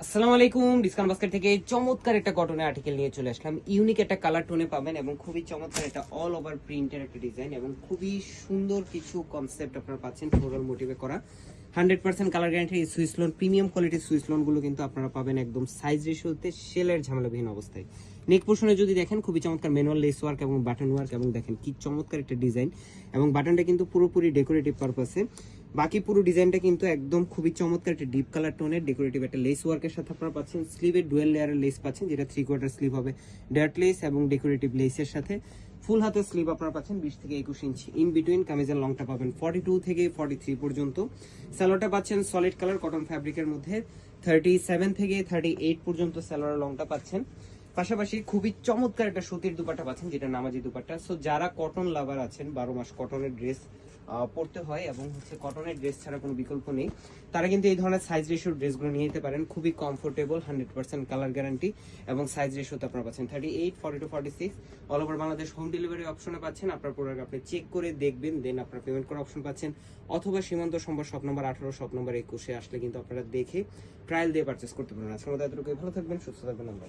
আসসালামু আলাইকুম। Discount basket থেকে চমৎকার একটা কটনের আর্টিকেল নিয়ে চলে আসলাম। ইউনিক একটা কালার টোনে পাবেন এবং খুবই চমৎকার একটা অল ওভার প্রিন্টের একটা ডিজাইন এবং খুবই সুন্দর কিছু কনসেপ্ট আপনারা পাচ্ছেন ফ্লোরাল মোটিভে করা। 100% কালার গ্যারান্টি। এই সুইস লোন প্রিমিয়াম কোয়ালিটির সুইস লোনগুলো কিন্তু আপনারা পাবেন একদম সাইজ রেশিওতে সেলের ঝামেলাবিহীন অবস্থায়। নেক পোর্শনে যদি দেখেন খুবই চমৎকার ম্যানুয়াল লেস ওয়ার্ক এবং বাটন ওয়ার্ক এবং দেখেন কি চমৎকার একটা ডিজাইন এবং বাটনটা কিন্তু পুরোপুরি ডেকোরেটিভ পারপাসে। বাকি পুরো ডিজাইনটা কিন্তু একদম খুবই চমৎকার একটা ডিপ কালার টোনের ডেকোরেটিভ একটা লেস ওয়ার্কের সাথে আপনারা পাচ্ছেন। স্লিভে ডুয়েল লেয়ারের লেস পাচ্ছেন, যেটা 3/4 স্লিভ হবে ডার্ট লেস এবং ডেকোরেটিভ লেসের সাথে। ফুল হাতের স্লিভ আপনারা পাচ্ছেন 20 থেকে 21 ইঞ্চি। ইন বিটুইন কামিজের লংটা পাবেন 42 থেকে 43 পর্যন্ত। সালোয়ারটা পাচ্ছেন সলিড কালার কটন ফ্যাব্রিকের মধ্যে 37 থেকে 38 পর্যন্ত সালোয়ার লংটা পাচ্ছেন। পাশাপাশি খুবই চমৎকার একটা সুতির দুপাট্টা পাচ্ছেন, যেটা নামাজি দুপাট্টা। সো যারা কটন লাভার আছেন, 12 মাস কটনের ড্রেস পড়তে হয় এবং কটনের ড্রেস ছাড়া কোনো বিকল্প নেই, তারা কিন্তু এই ধরনের সাইজ রেশিওর ড্রেসগুলো নিয়ে নিতে পারেন। খুবই কমফোর্টেবল, 100% কালার গ্যারান্টি এবং সাইজ রেশিওতে আপনারা পাচ্ছেন 38, 42, 46 all over Bangladesh home delivery অপশনে পাচ্ছেন। আপনার প্রোডাক্ট আপনি চেক করে দেখবেন, দেন আপনারা পেমেন্ট করার অপশন পাচ্ছেন। অথবা সীমান্ত সম্ভব শপ নম্বর 18, শপ নম্বর 21 আসলে কিন্তু আপনারা দেখে ট্রায়াল দিয়ে পারচেস করতে পারেন। আজকের মতো এতটুকুই। ভালো থাকবেন, সুস্থ থাকবেন। আমরা